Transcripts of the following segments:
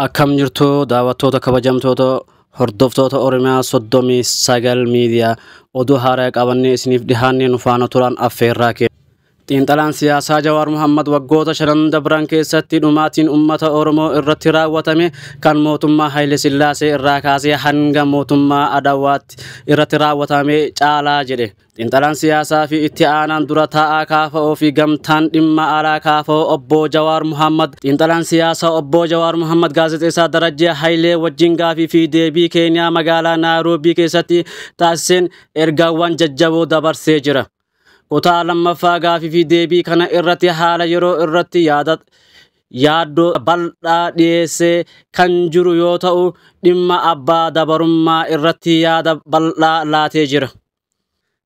Akkam jirtu daawwattoota kabajamtoota hordoftoota Oromiyaa 39 miidiyaa oduu haaraa qabannee isiniif dhihaannee nu faana turan affeerraa kee. Xiinxalaan siyaasaa Jawaar Mohammad waggoota 5 dabran keessatti dhumaatiin uummata Oromoo irratti raawwatame kan mootummaa Haile Sillaasee irraa kaasee hanga mootummaa Adawaatti irratti raawwatame caalaa jedhe. Xiinxalaan siyaasaa fi itti aanaan dura taa'aa KFO fi gamtaan dhimma alaa KFO obbo Jawaar Mohammad. Xiinxalaan siyaasaa obbo Jawaar Mohammad gaazexeessaa Darajjee Hailee wajjin gaafii fi deebii Keeniyaa magaalaa Naayiroobii keessatti taasiseen ergaawwan jajjaboo dabarsee jira. Kutaa lammaffaa gaafii fi deebii kana irratti haala yeroo irratti yaaddoo bal'aa dhiyeessee kan jiru yoo ta'u dhimma abbaa dabarummaa irratti yaada bal'aa laatee jira.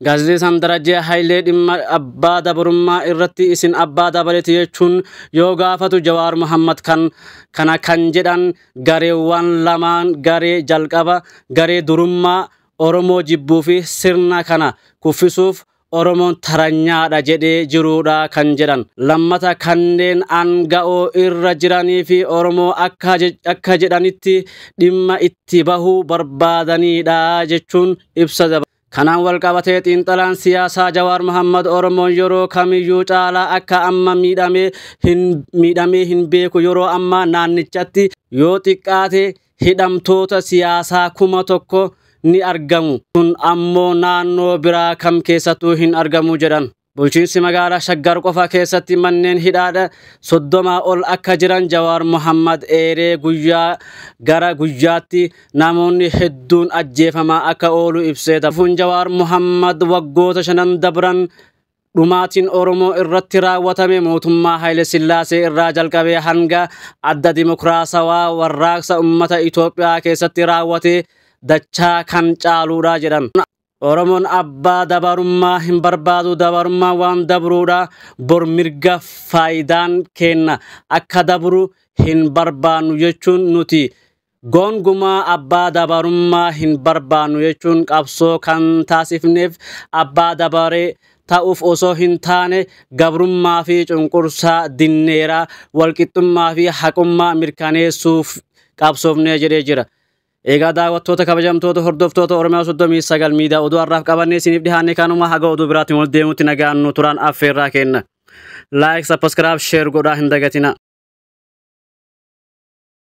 Gaazexeessaan Darajjee Hailee dhimma abbaa dabarummaa irratti isin abbaa dabalete jechuun yoo gaafatu Jawaar Mohammad kana kan jedhan gareewwan lamaan garee jalqaba garee durummaa Oromoo jibbuu fi sirna kana kuffisuuf Oromoon taranyaadha jedhee jiruudha kan jedhan. Lammata kanneen aanga'oo irra jiranii fi Oromoo akka jedhanitti dhimma itti bahuu barbaadanidha jechuun ibsa daba. Kanaan wal qabatee xiinxalaan siyaasaa Jawaar Mohammad Oromoon yeroo kamiyyuu caalaa akka amma miidhamee hin beeku. Yeroo amma naannichatti yoo xiqqaate hidhamtoota siyaasaa 1,000 ni argamu. Kun ammoo naannoo biraa kam keessattuu hin argamu jedhan. Bulchiinsi magaalaa Shaggar qofa keessatti manneen hidhaadha 30 ol akka jiran Jawaar Mohammad eeree guyyaa gara guyyaatti namoonni hedduun ajjeefamaa akka oolu ibsee dafuun Jawaar Mohammad waggoota 5 dabran dhumaatiin Oromoo irratti raawwatame mootummaa Haile Sillaasee irraa jalqabee hanga adda dimokiraasawaa warraaqsa uummata Itoophiyaa keessatti raawwate dachaa kan caaluudha jedhan. Oromoon abbaa dabarummaa hin barbaadu, dabarummaa waan dabruudha. Bor mirga faayidaan kenna akka dabru hin barbaannu jechuun nuti gongumaa abbaa dabarummaa hin barbaannu jechuun qabsoo kan taasifneef abbaa dabaree ta'uuf osoo hin taane gabrummaa fi cunqursaa dinneeraa walqixxummaa fi haqummaa mirkaneessuuf qabsoofnee jedhee jira. Egaa daawwattoota kabajamtoota hordoftoota Oromiyaa 39 miidiyaa oduu har'aaf qabannee isiniif dhihaannee kanuma haga oduu biraatti wal deemuutti nagaan nu turan affeerraa kenna. Like, subscribe, share godhaa hin dagatina.